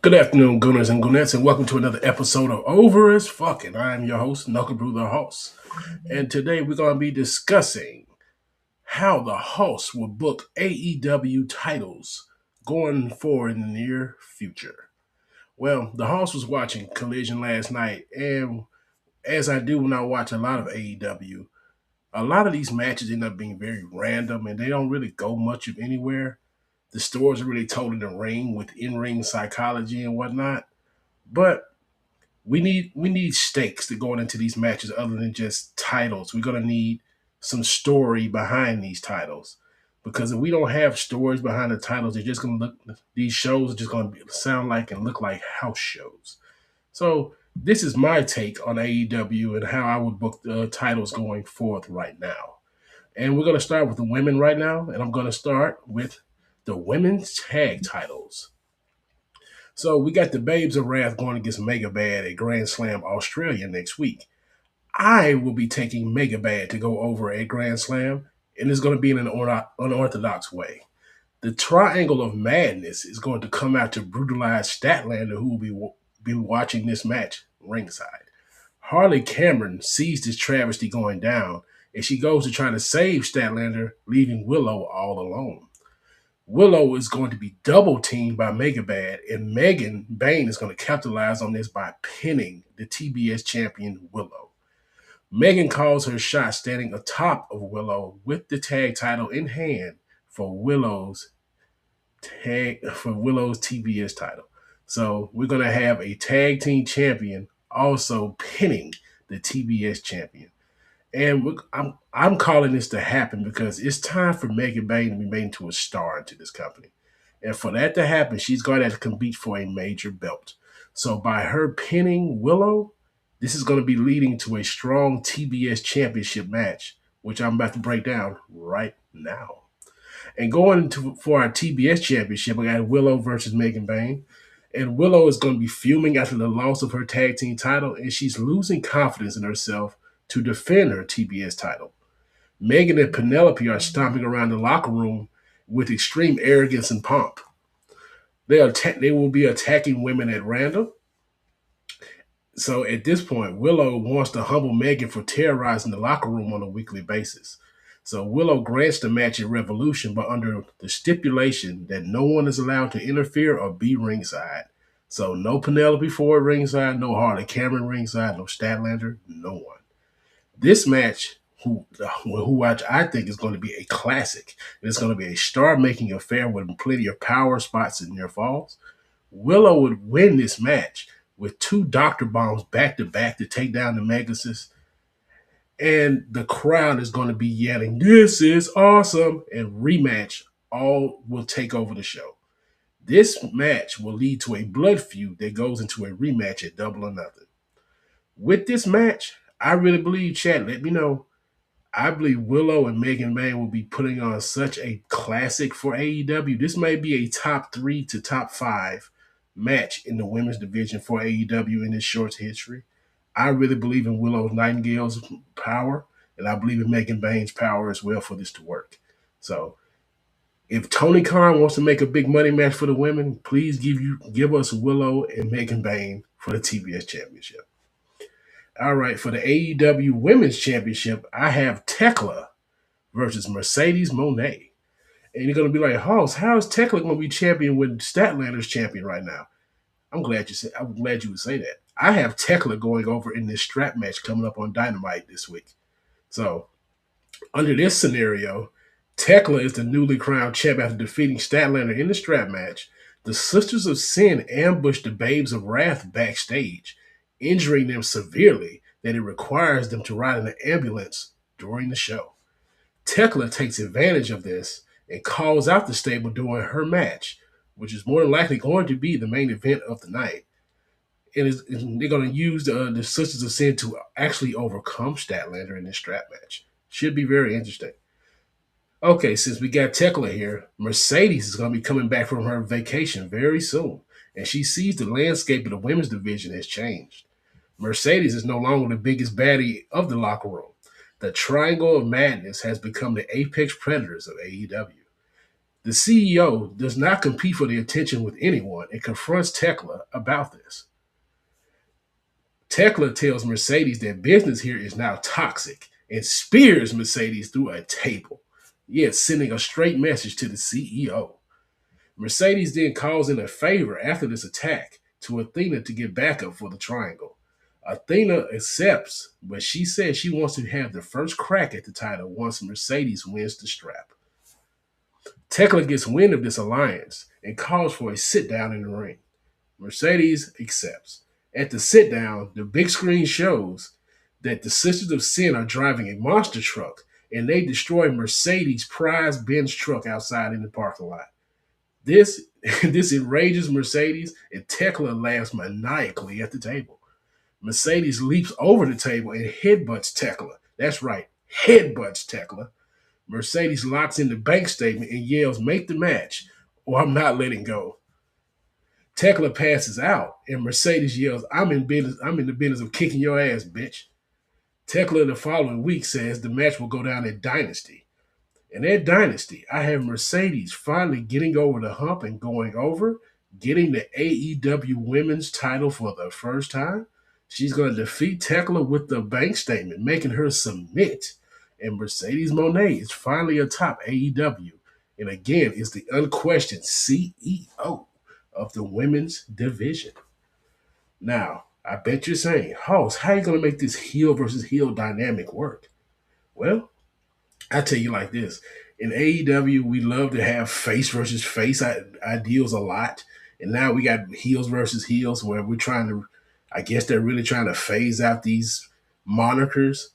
Good afternoon, Gooners and Goonettes, and welcome to another episode of Over as Fucking. I am your host, Knuckle Brew the Host. And today we're going to be discussing how the host will book AEW titles going forward in the near future. Well, the host was watching Collision last night, and as I do when I watch a lot of AEW, a lot of these matches end up being very random and they don't really go much of anywhere. The stories are really told in the ring with in-ring psychology and whatnot. But we need stakes to going into these matches other than just titles. We're gonna need some story behind these titles. Because if we don't have stories behind the titles, they're just gonna look these shows are just gonna sound like and look like house shows. So this is my take on AEW and how I would book the titles going forth right now. And we're gonna start with the women right now, and I'm gonna start with the women's tag titles. So we got the Babes of Wrath going against Mega Bad at Grand Slam Australia next week. I will be taking Mega Bad to go over at Grand Slam, and it's going to be in an unorthodox way. The Triangle of Madness is going to come out to brutalize Statlander, who will be watching this match ringside. Harley Cameron sees this travesty going down, and she goes to try to save Statlander, leaving Willow all alone. Willow is going to be double teamed by Megabad, and Megan Bain is going to capitalize on this by pinning the TBS champion Willow. Megan calls her shot standing atop of Willow with the tag title in hand for Willow's TBS title. So we're going to have a tag team champion also pinning the TBS champion. And I'm calling this to happen because it's time for Megan Bain to be made into a star into this company. And for that to happen, she's going to have to compete for a major belt. So by her pinning Willow, this is going to be leading to a strong TBS championship match, which I'm about to break down right now. And for our TBS championship, I got Willow versus Megan Bain. And Willow is going to be fuming after the loss of her tag team title, and she's losing confidence in herself to defend her TBS title. Megan and Penelope are stomping around the locker room with extreme arrogance and pomp. They will be attacking women at random. So at this point, Willow wants to humble Megan for terrorizing the locker room on a weekly basis. So Willow grants the match at Revolution, but under the stipulation that no one is allowed to interfere or be ringside. So no Penelope Ford ringside, no Harley Cameron ringside, no Statlander, no one. This match, I think is going to be a classic. It's going to be a star-making affair with plenty of power spots and near falls. Willow would win this match with two Dr. Bombs back-to-back to take down the Megasis. And the crowd is going to be yelling, "This is awesome!" And rematch all will take over the show. This match will lead to a blood feud that goes into a rematch at Double or Nothing. With this match, I really believe, chat, let me know, I believe Willow and Megan Bain will be putting on such a classic for AEW. This may be a top 3 to top 5 match in the women's division for AEW in this short history. I really believe in Willow Nightingale's power, and I believe in Megan Bain's power as well for this to work. So if Tony Khan wants to make a big money match for the women, please give us Willow and Megan Bain for the TBS Championship. All right, for the AEW Women's Championship, I have Tekla versus Mercedes Moné. And you're going to be like, Hoss, how is Tekla going to be champion when Statlander's champion right now? I'm glad you would say that. I have Tekla going over in this strap match coming up on Dynamite this week. So, under this scenario, Tekla is the newly crowned champ after defeating Statlander in the strap match. The Sisters of Sin ambush the Babes of Wrath backstage, injuring them severely that it requires them to ride in an ambulance during the show. Tekla takes advantage of this and calls out the stable during her match, which is more than likely going to be the main event of the night. And they're going to use the Sisters of Sin to actually overcome Statlander in this strap match. Should be very interesting. Okay, since we got Tekla here, Mercedes is going to be coming back from her vacation very soon, and she sees the landscape of the women's division has changed. Mercedes is no longer the biggest baddie of the locker room. The Triangle of Madness has become the apex predators of AEW. The CEO does not compete for the attention with anyone and confronts Tekla about this. Tekla tells Mercedes that business here is now toxic and spears Mercedes through a table, yet sending a straight message to the CEO. Mercedes then calls in a favor after this attack to Athena to get backup for the triangle. Athena accepts, but she says she wants to have the first crack at the title once Mercedes wins the strap. Tekla gets wind of this alliance and calls for a sit down in the ring. Mercedes accepts. At the sit down, the big screen shows that the Sisters of Sin are driving a monster truck and they destroy Mercedes' prize Benz truck outside in the parking lot. This this enrages Mercedes and Tekla laughs maniacally at the table. Mercedes leaps over the table and headbutts Tekla. That's right, headbutts Tekla. Mercedes locks in the bank statement and yells, "Make the match, or I'm not letting go." Tekla passes out, and Mercedes yells, I'm in the business of kicking your ass, bitch." Tekla the following week says the match will go down at Dynasty. And at Dynasty, I have Mercedes finally getting over the hump and going over, getting the AEW Women's title for the first time. She's going to defeat Tekla with the bank statement, making her submit. And Mercedes Moné is finally atop AEW. And again, is the unquestioned CEO of the women's division. Now, I bet you're saying, Hoss, how are you going to make this heel versus heel dynamic work? Well, I tell you like this. In AEW, we love to have face versus face ideals a lot. And now we got heels versus heels where we're trying to, I guess they're really trying to phase out these monikers.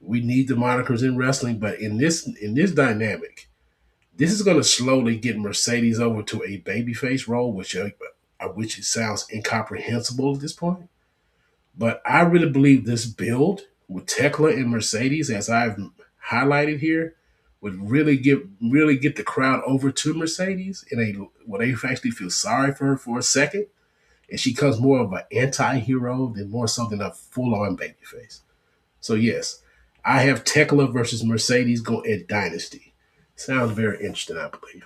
We need the monikers in wrestling, but in this dynamic, this is going to slowly get Mercedes over to a babyface role, which it sounds incomprehensible at this point. But I really believe this build with Tekla and Mercedes, as I've highlighted here, would really get the crowd over to Mercedes in a where they actually feel sorry for her for a second, and she becomes more of an anti-hero than more something a full-on babyface. So yes, I have Tekla versus Mercedes go at Dynasty. Sounds very interesting, I believe.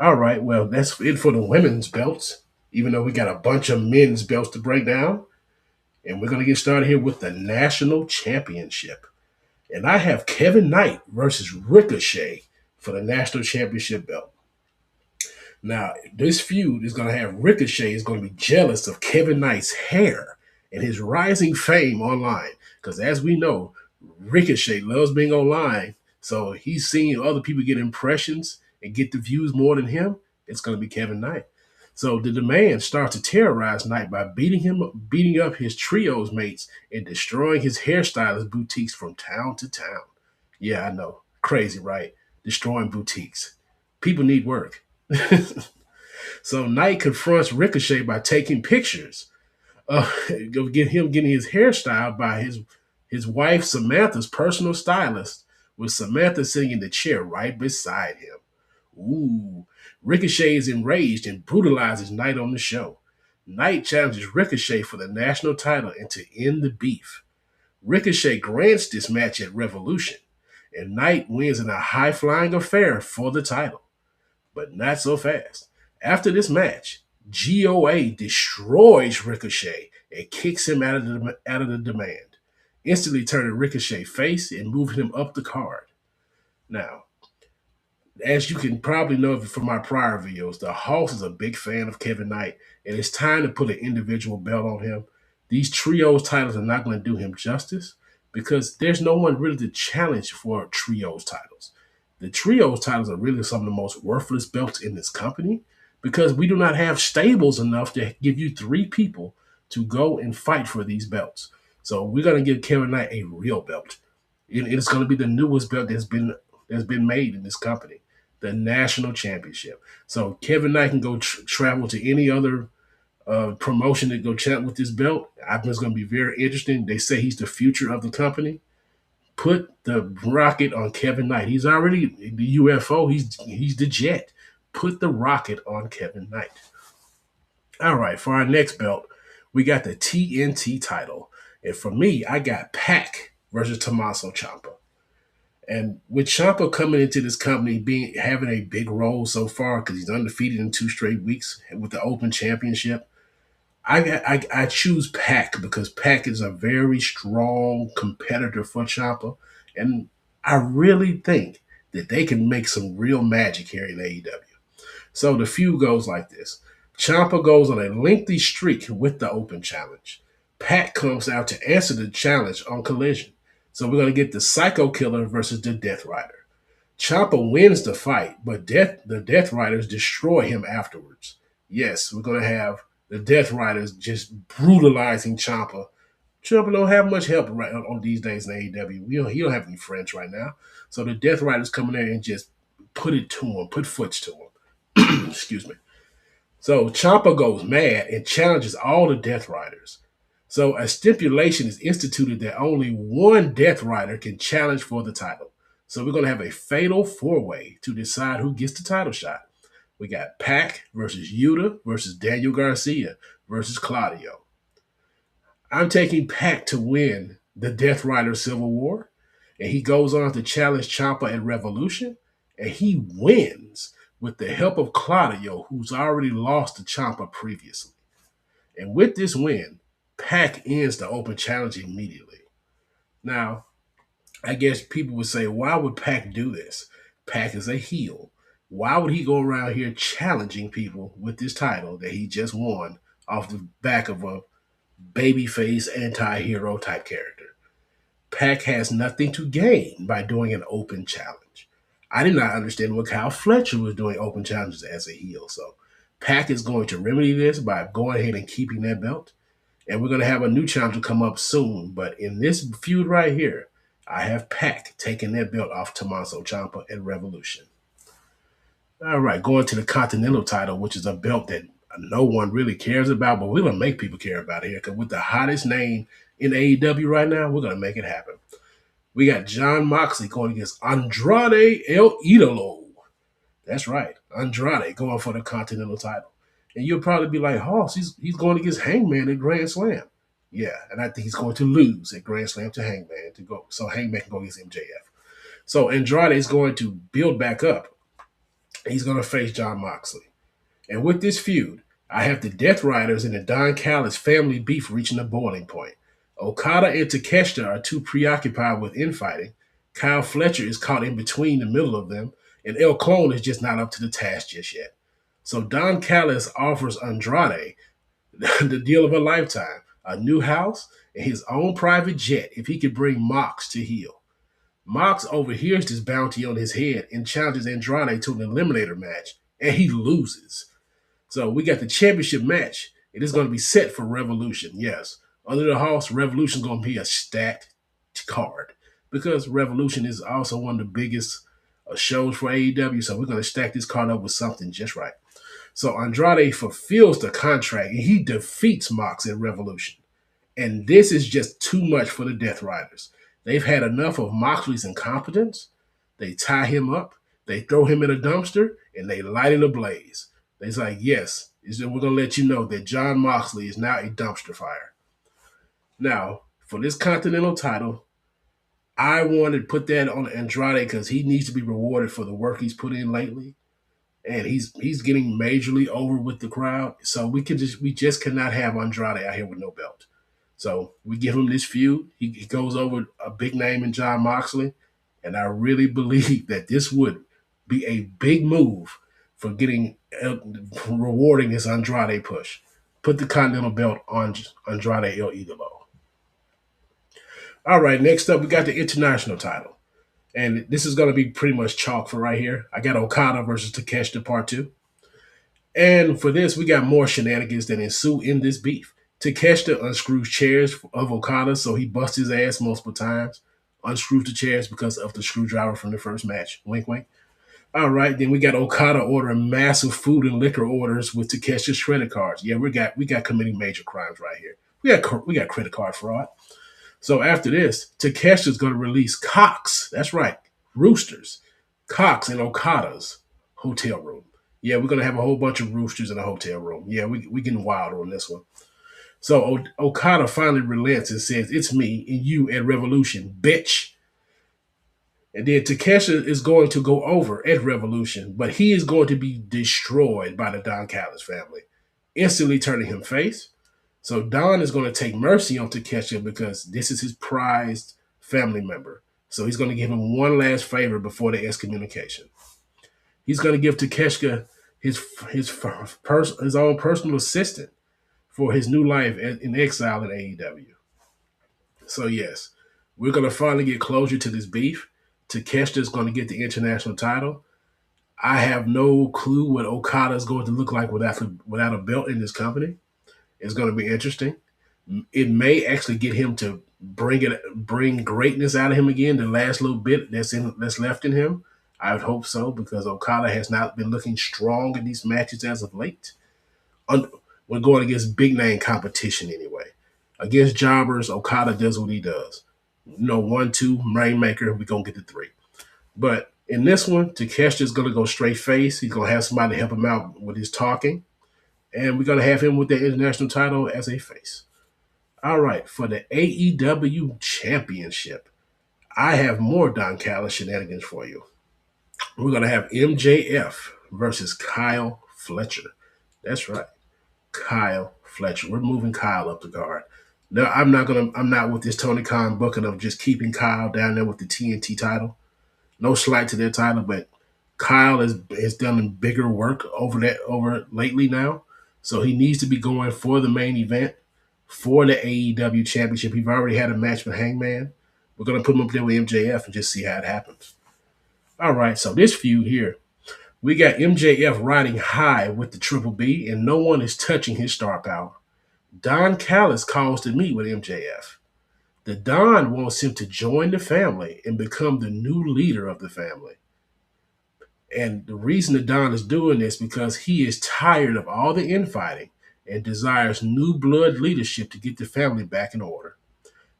All right, well, that's it for the women's belts, even though we got a bunch of men's belts to break down. And we're going to get started here with the National Championship. And I have Kevin Knight versus Ricochet for the National Championship belt. Now, this feud is going to have Ricochet is going to be jealous of Kevin Knight's hair and his rising fame online. Because as we know, Ricochet loves being online. So he's seeing other people get impressions and get the views more than him. It's going to be Kevin Knight. So the demand starts to terrorize Knight by beating up his trios mates and destroying his hairstylist boutiques from town to town. Yeah, I know. Crazy, right? Destroying boutiques. People need work. So Knight confronts Ricochet by taking pictures of him getting his hair styled by his wife Samantha's personal stylist, with Samantha sitting in the chair right beside him. Ooh. Ricochet is enraged and brutalizes Knight on the show. Knight challenges Ricochet for the national title and to end the beef. Ricochet grants this match at Revolution, and Knight wins in a high-flying affair for the title. But not so fast. After this match, GOA destroys Ricochet and kicks him out of the demand, instantly turning Ricochet face and moving him up the card. Now, as you can probably know from my prior videos, the Hoss is a big fan of Kevin Knight, and it's time to put an individual belt on him. These trios titles are not going to do him justice because there's no one really to challenge for trios titles. The trios titles are really some of the most worthless belts in this company because we do not have stables enough to give you three people to go and fight for these belts. So we're going to give Kevin Knight a real belt. It's going to be the newest belt that's been made in this company, the National Championship. So Kevin Knight can go travel to any other promotion to go chat with this belt. I think it's going to be very interesting. They say he's the future of the company. Put the rocket on Kevin Knight. He's already the UFO. He's the jet. Put the rocket on Kevin Knight. All right, for our next belt, we got the TNT title. And for me, I got Pac versus Tommaso Ciampa. And with Ciampa coming into this company, being having a big role so far because he's undefeated in 2 straight weeks with the Open Championship, I choose Pac because Pac is a very strong competitor for Ciampa, and I really think that they can make some real magic here in AEW. So the feud goes like this: Ciampa goes on a lengthy streak with the Open Challenge. Pac comes out to answer the challenge on Collision. So we're going to get the Psycho Killer versus the Death Rider. Ciampa wins the fight, but the Death Riders destroy him afterwards. Yes, we're going to have the Death Riders just brutalizing Ciampa. Ciampa don't have much help right on these days in AEW. He don't have any friends right now. So the Death Riders come in there and just put it to him, put foots to him. Excuse me. So Ciampa goes mad and challenges all the Death Riders. So a stipulation is instituted that only one Death Rider can challenge for the title. So we're going to have a fatal four-way to decide who gets the title shot. We got Pac versus Yuta versus Daniel Garcia versus Claudio. I'm taking Pac to win the Death Rider Civil War, and he goes on to challenge Ciampa at Revolution, and he wins with the help of Claudio, who's already lost to Ciampa previously. And with this win, Pac ends the Open Challenge immediately. Now, I guess people would say, why would Pac do this? Pac is a heel. Why would he go around here challenging people with this title that he just won off the back of a babyface anti-hero type character? Pac has nothing to gain by doing an open challenge. I did not understand what Kyle Fletcher was doing open challenges as a heel. So Pac is going to remedy this by going ahead and keeping that belt. And we're going to have a new challenger come up soon. But in this feud right here, I have Pac taking that belt off Tommaso Ciampa at Revolution. All right, going to the Continental title, which is a belt that no one really cares about, but we're going to make people care about it here because with the hottest name in AEW right now, we're going to make it happen. We got Jon Moxley going against Andrade El Idolo. That's right, Andrade going for the Continental title. And you'll probably be like, Hoss, he's going against Hangman at Grand Slam. Yeah, and I think he's going to lose at Grand Slam to Hangman to go, so Hangman can go against MJF. So Andrade is going to build back up. He's going to face Jon Moxley. And with this feud, I have the Death Riders and the Don Callis family beef reaching a boiling point. Okada and Takeshita are too preoccupied with infighting. Kyle Fletcher is caught in between the middle of them, and El Clone is just not up to the task just yet. So Don Callis offers Andrade the deal of a lifetime, a new house, and his own private jet if he could bring Mox to heel. Mox overhears this bounty on his head and challenges Andrade to an eliminator match, and he loses. So we got the championship match. It is going to be set for Revolution, yes. Under the Hoss, Revolution is going to be a stacked card because Revolution is also one of the biggest shows for AEW, so we're going to stack this card up with something just right. So Andrade fulfills the contract, and he defeats Mox in Revolution. And this is just too much for the Death Riders. They've had enough of Moxley's incompetence. They tie him up, they throw him in a dumpster, and they light it ablaze. They're like, yes, we're going to let you know that Jon Moxley is now a dumpster fire. Now, for this Continental title, I wanted to put that on Andrade because he needs to be rewarded for the work he's put in lately. And he's getting majorly over with the crowd. So we just cannot have Andrade out here with no belt. So we give him this feud. He goes over a big name in Jon Moxley. And I really believe that this would be a big move for rewarding his Andrade push. Put the Continental belt on Andrade El Idolo. All right, next up, we got the International title. And this is going to be pretty much chalk for right here. I got Okada versus Takeshita Part 2. And for this, we got more shenanigans that ensue in this beef. Takeshita unscrews chairs of Okada, so he busts his ass multiple times. Unscrews the chairs because of the screwdriver from the first match. Wink, wink. All right, then we got Okada ordering massive food and liquor orders with Takeshita's credit cards. Yeah, we got committing major crimes right here. We got credit card fraud. So after this, Takeshia's going to release cocks. That's right, roosters. Cocks in Okada's hotel room. Yeah, we're going to have a whole bunch of roosters in a hotel room. Yeah, we getting wild on this one. So Okada finally relents and says, it's me and you at Revolution, bitch. And then Takesha is going to go over at Revolution, but he is going to be destroyed by the Don Callis family, instantly turning him face. So Don is going to take mercy on Takesha because this is his prized family member. So he's going to give him one last favor before the excommunication. He's going to give Takesha his own personal assistant for his new life in exile in AEW. So yes, we're going to finally get closure to this beef. Takeshita is going to get the international title. I have no clue what Okada is going to look like without a belt in this company. It's going to be interesting. It may actually get him to bring greatness out of him again. The last little bit that's left in him. I would hope so because Okada has not been looking strong in these matches as of late. We're going against big name competition anyway. Against jobbers, Okada does what he does. 1-2, Rainmaker, we're going to get the 3. But in this one, Takeshita is going to go straight face. He's going to have somebody help him out with his talking. And we're going to have him with the international title as a face. All right, for the AEW Championship, I have more Don Callis shenanigans for you. We're going to have MJF versus Kyle Fletcher. That's right. Kyle Fletcher. We're moving Kyle up the card. No, I'm not with this Tony Khan booking of just keeping Kyle down there with the TNT title. No slight to their title, but Kyle has done bigger work over lately now. So he needs to be going for the main event for the AEW championship. He's already had a match with Hangman. We're gonna put him up there with MJF and just see how it happens. All right, so this feud here, we got MJF riding high with the Triple B, and no one is touching his star power. Don Callis calls to meet with MJF. The Don wants him to join the family and become the new leader of the family. And the reason the Don is doing this because he is tired of all the infighting and desires new blood leadership to get the family back in order.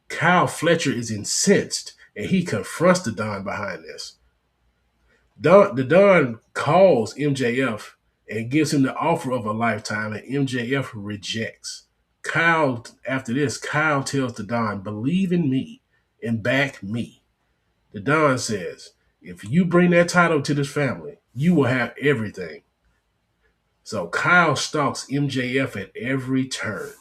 Kyle Fletcher is incensed and he confronts the Don behind this. The Don calls MJF and gives him the offer of a lifetime, and MJF rejects. After this, Kyle tells the Don, believe in me and back me. The Don says, if you bring that title to this family, you will have everything. So Kyle stalks MJF at every turn.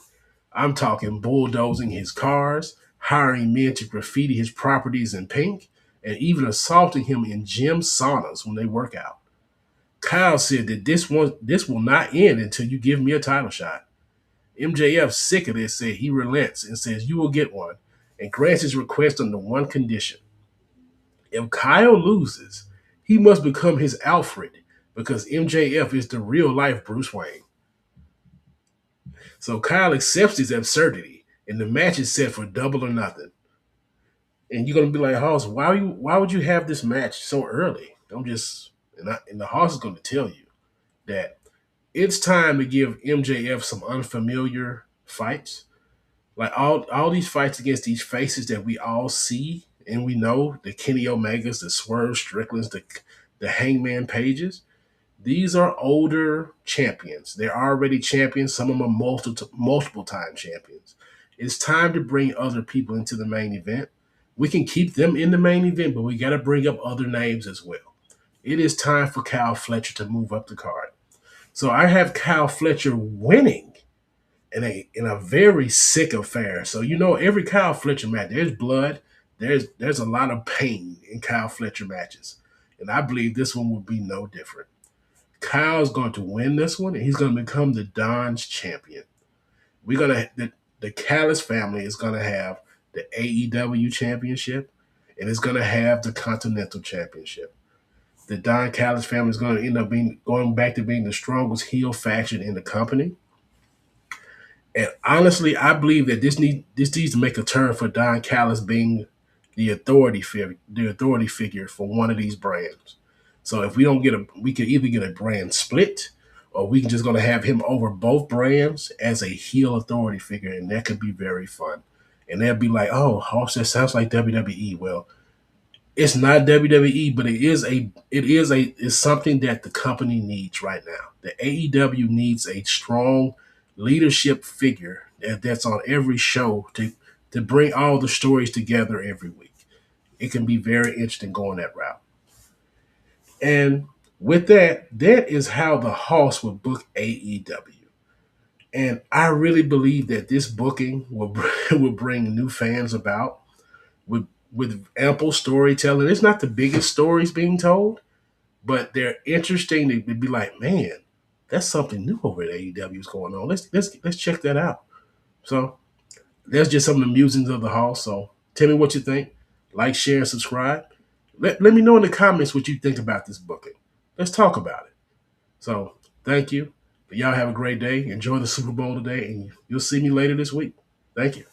I'm talking bulldozing his cars, hiring men to graffiti his properties in pink, and even assaulting him in gym saunas when they work out. Kyle said that this will not end until you give me a title shot. MJF, sick of this, said he relents and says you will get one, and grants his request under one condition. If Kyle loses, he must become his Alfred because MJF is the real life Bruce Wayne. So Kyle accepts his absurdity, and the match is set for double or nothing. And you're gonna be like, Hoss, why would you have this match so early? And the Hoss is gonna tell you that it's time to give MJF some unfamiliar fights. Like all these fights against these faces that we all see and we know, the Kenny Omegas, the Swerve Stricklands, the Hangman Pages. These are older champions. They're already champions. Some of them are multiple time champions. It's time to bring other people into the main event. We can keep them in the main event, but we got to bring up other names as well. It is time for Kyle Fletcher to move up the card. So I have Kyle Fletcher winning in a very sick affair. So every Kyle Fletcher match, there's blood, there's a lot of pain in Kyle Fletcher matches, and I believe this one will be no different. Kyle's going to win this one, and he's going to become the Don's champion. The Callis family is going to have the AEW championship, and it's going to have the Continental championship. The Don Callis family is going to end up going back to being the strongest heel faction in the company. And honestly, I believe that this needs to make a turn for Don Callis being the authority figure for one of these brands. So if we don't we can either get a brand split, or we can just going to have him over both brands as a heel authority figure, and that could be very fun. And they'll be like, "Oh, Hoss, that sounds like WWE." Well, it's not WWE, but it's something that the company needs right now. The AEW needs a strong leadership figure that's on every show to bring all the stories together every week. it can be very interesting going that route. And with that, that is how the Hoss would book AEW. And I really believe that this booking will will bring new fans about with ample storytelling. It's not the biggest stories being told, but they're interesting. They'd be like, man, that's something new over at AEW is going on. Let's check that out. So that's just some of the musings of the hall. So tell me what you think. Like, share, and subscribe. Let me know in the comments what you think about this booking. Let's talk about it. So thank you. Y'all have a great day. Enjoy the Super Bowl today, and you'll see me later this week. Thank you.